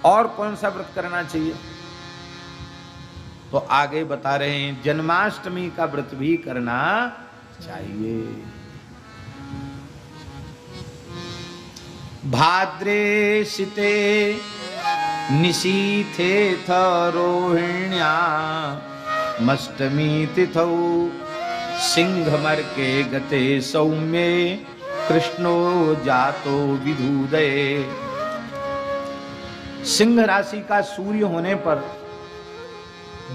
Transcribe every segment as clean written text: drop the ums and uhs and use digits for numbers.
और कौन सा व्रत करना चाहिए? तो आगे बता रहे हैं जन्माष्टमी का व्रत भी करना चाहिए। भाद्रे शीते निशीथे रोहिण्या मष्टमी तिथौ सिंहमर्के गते सौम्ये कृष्णो जातो विधुदये। सिंह राशि का सूर्य होने पर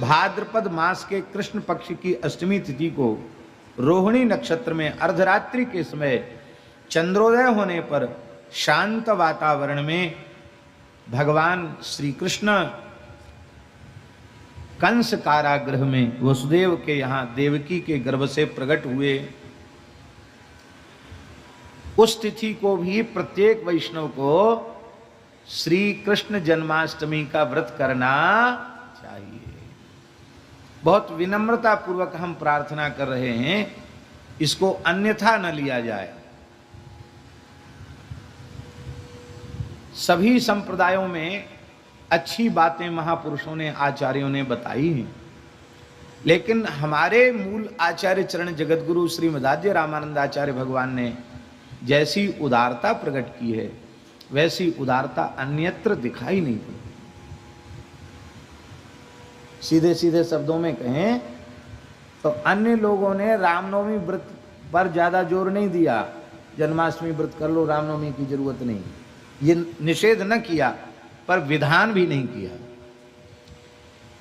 भाद्रपद मास के कृष्ण पक्ष की अष्टमी तिथि को रोहिणी नक्षत्र में अर्धरात्रि के समय चंद्रोदय होने पर शांत वातावरण में भगवान श्री कृष्ण कंस कारागृह में वसुदेव के यहाँ देवकी के गर्भ से प्रकट हुए। उस तिथि को भी प्रत्येक वैष्णव को श्री कृष्ण जन्माष्टमी का व्रत करना चाहिए। बहुत विनम्रता पूर्वक हम प्रार्थना कर रहे हैं, इसको अन्यथा न लिया जाए। सभी संप्रदायों में अच्छी बातें महापुरुषों ने, आचार्यों ने बताई हैं, लेकिन हमारे मूल आचार्य चरण जगतगुरु श्रीमदाद्य रामानंदाचार्य भगवान ने जैसी उदारता प्रकट की है वैसी उदारता अन्यत्र दिखाई नहीं पड़ती। सीधे सीधे शब्दों में कहें तो अन्य लोगों ने रामनवमी व्रत पर ज्यादा जोर नहीं दिया, जन्माष्टमी व्रत कर लो, रामनवमी की जरूरत नहीं, ये निषेध न किया पर विधान भी नहीं किया।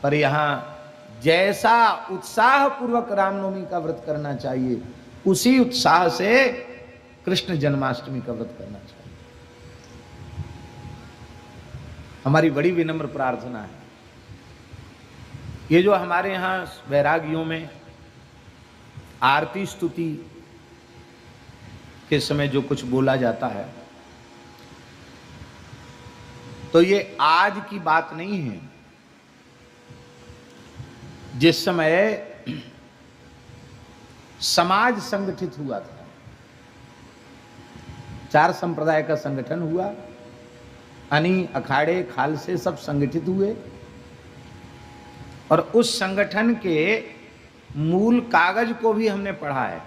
पर यहां जैसा उत्साह पूर्वक रामनवमी का व्रत करना चाहिए उसी उत्साह से कृष्ण जन्माष्टमी का व्रत करना चाहिए। हमारी बड़ी विनम्र प्रार्थना है। ये जो हमारे यहाँ वैरागियों में आरती स्तुति के समय जो कुछ बोला जाता है, तो ये आज की बात नहीं है। जिस समय समाज संगठित हुआ था, 4 संप्रदाय का संगठन हुआ, अनी अखाड़े खालसे सब संगठित हुए और उस संगठन के मूल कागज को भी हमने पढ़ा है,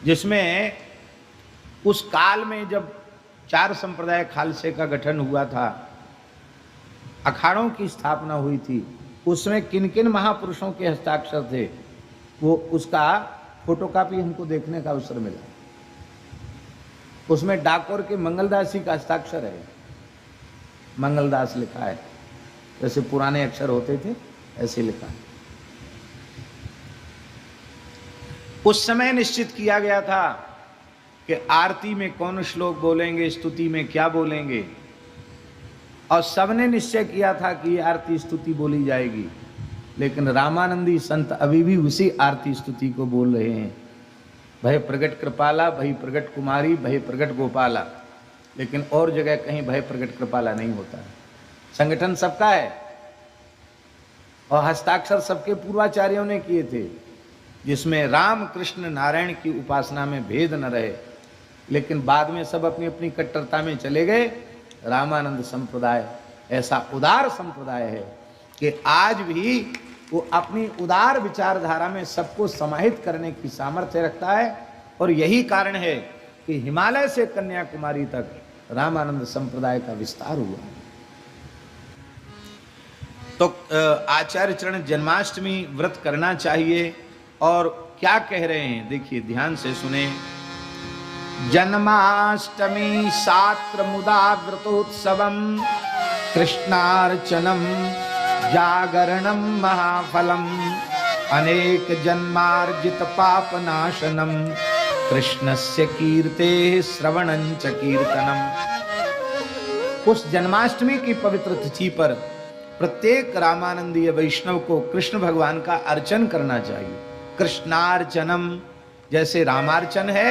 जिसमें उस काल में जब 4 संप्रदाय खालसे का गठन हुआ था, अखाड़ों की स्थापना हुई थी, उसमें किन किन महापुरुषों के हस्ताक्षर थे, वो उसका फोटोकॉपी हमको देखने का अवसर मिला। उसमें डाकोर के मंगलदास जी का हस्ताक्षर है, मंगलदास लिखा है, जैसे पुराने अक्षर होते थे ऐसे लिखा है। उस समय निश्चित किया गया था कि आरती में कौन श्लोक बोलेंगे, स्तुति में क्या बोलेंगे, और सबने निश्चय किया था कि ये आरती स्तुति बोली जाएगी। लेकिन रामानंदी संत अभी भी उसी आरती स्तुति को बोल रहे हैं, भय प्रगट कृपाला, भय प्रगट कुमारी, भय प्रगट गोपाला। लेकिन और जगह कहीं भय प्रगट कृपाला नहीं होता है। संगठन सबका है और हस्ताक्षर सबके पूर्वाचार्यों ने किए थे, जिसमें राम कृष्ण नारायण की उपासना में भेद न रहे। लेकिन बाद में सब अपनी अपनी कट्टरता में चले गए। रामानंद संप्रदाय ऐसा उदार संप्रदाय है कि आज भी वो अपनी उदार विचारधारा में सबको समाहित करने की सामर्थ्य रखता है। और यही कारण है कि हिमालय से कन्याकुमारी तक रामानंद संप्रदाय का विस्तार हुआ। तो आचार्य चरण जन्माष्टमी व्रत करना चाहिए। और क्या कह रहे हैं, देखिए ध्यान से सुने। जन्माष्टमी शास्त्र मुदा व्रतोत्सवम कृष्णार्चनम जागरणम महाफलम अनेक जन्मार्जित पापनाशनम कृष्णस्य कीर्ते श्रवणं च कीर्तनम। उस जन्माष्टमी की पवित्र तिथि पर प्रत्येक रामानंदीय वैष्णव को कृष्ण भगवान का अर्चन करना चाहिए। कृष्णार्चनम, जैसे रामार्चन है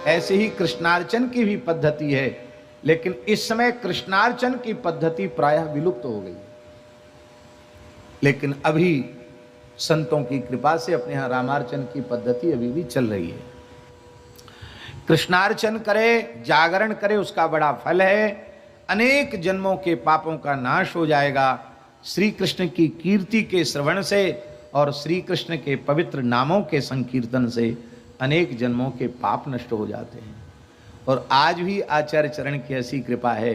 ऐसे ही कृष्णार्चन की भी पद्धति है। लेकिन इस समय कृष्णार्चन की पद्धति प्रायः विलुप्त हो गई, लेकिन अभी संतों की कृपा से अपने यहाँ रामार्चन की पद्धति अभी भी चल रही है। कृष्णार्चन करे, जागरण करे, उसका बड़ा फल है। अनेक जन्मों के पापों का नाश हो जाएगा श्री कृष्ण की कीर्ति के श्रवण से और श्री कृष्ण के पवित्र नामों के संकीर्तन से अनेक जन्मों के पाप नष्ट हो जाते हैं। और आज भी आचार्य चरण की ऐसी कृपा है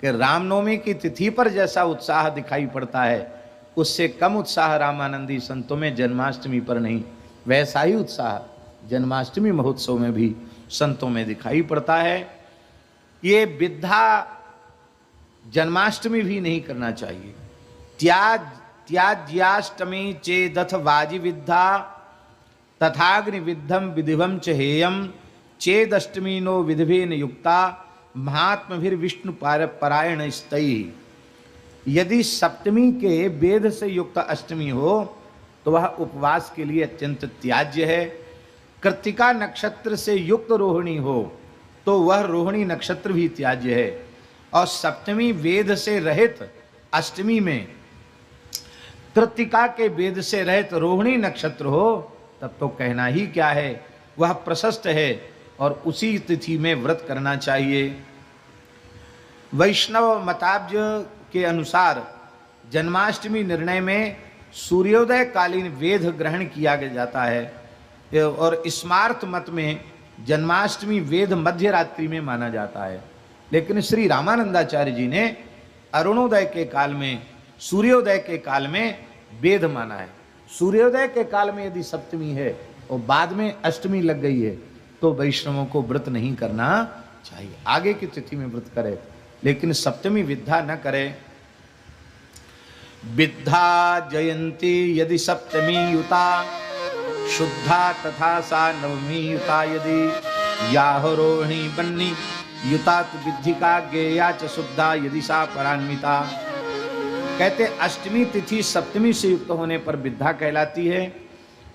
कि रामनवमी की तिथि पर जैसा उत्साह दिखाई पड़ता है, उससे कम उत्साह रामानंदी संतों में जन्माष्टमी पर नहीं। वैसा ही उत्साह जन्माष्टमी महोत्सव में भी संतों में दिखाई पड़ता है। ये विद्या जन्माष्टमी भी नहीं करना चाहिए। त्याज्याष्टमी चेदथ वाजि विद्या तथाग्नि विद्धम विधिवम च हेयम चेदष्टमी नो विधिभेन युक्ता महात्मभिर विष्णु परायण स्तयी। यदि सप्तमी के वेद से युक्त अष्टमी हो तो वह उपवास के लिए अत्यंत त्याज्य है। कृत्तिका नक्षत्र से युक्त रोहिणी हो तो वह रोहिणी नक्षत्र भी त्याज्य है। और सप्तमी वेद से रहित अष्टमी में कृत्तिका के वेद से रहित रोहिणी नक्षत्र हो तब तो कहना ही क्या है, वह प्रशस्त है और उसी तिथि में व्रत करना चाहिए। वैष्णव मताब्ज के अनुसार जन्माष्टमी निर्णय में सूर्योदय कालीन वेद ग्रहण किया जाता है और स्मार्त मत में जन्माष्टमी वेद मध्य रात्रि में माना जाता है। लेकिन श्री रामानंदाचार्य जी ने अरुणोदय के काल में, सूर्योदय के काल में वेद माना है। सूर्योदय के काल में यदि सप्तमी है और बाद में अष्टमी लग गई है तो वैष्णवों को व्रत नहीं करना चाहिए, आगे की तिथि में व्रत करे, लेकिन सप्तमी विद्या न करे। विद्या जयंती यदि सप्तमी युता शुद्धा तथा सा नवमी युता यदि याह रोहिणी बन्नी युता विद्धि का गेया च शुद्धा यदि सा परान्विता। कहते अष्टमी तिथि सप्तमी से युक्त होने पर विद्या कहलाती है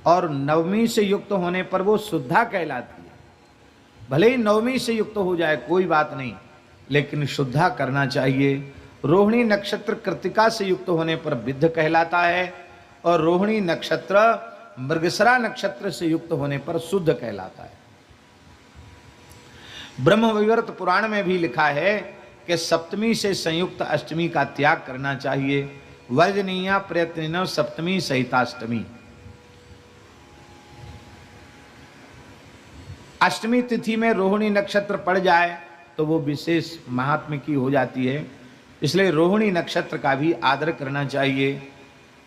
और नवमी से युक्त होने पर वो शुद्धा कहलाती है। भले ही नवमी से युक्त हो जाए कोई बात नहीं, लेकिन शुद्धा करना चाहिए। रोहिणी नक्षत्र कृत्तिका से युक्त होने पर विद्ध कहलाता है और रोहिणी नक्षत्र मृगशिरा नक्षत्र से युक्त होने पर शुद्ध कहलाता है। ब्रह्मवैवर्त पुराण में भी लिखा है कि सप्तमी से संयुक्त अष्टमी का त्याग करना चाहिए। वर्जनीया प्रयत्न सप्तमी सहिताष्टमी। अष्टमी तिथि में रोहिणी नक्षत्र पड़ जाए तो वो विशेष महात्म्य की हो जाती है, इसलिए रोहिणी नक्षत्र का भी आदर करना चाहिए।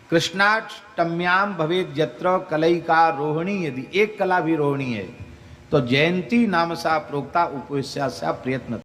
कृष्णाष्टम्याम भवेद यत्र कलयिका रोहिणी, यदि एक कला भी रोहिणी है तो जयंती नाम सा प्रोक्ता उपवेश्या प्रयत्न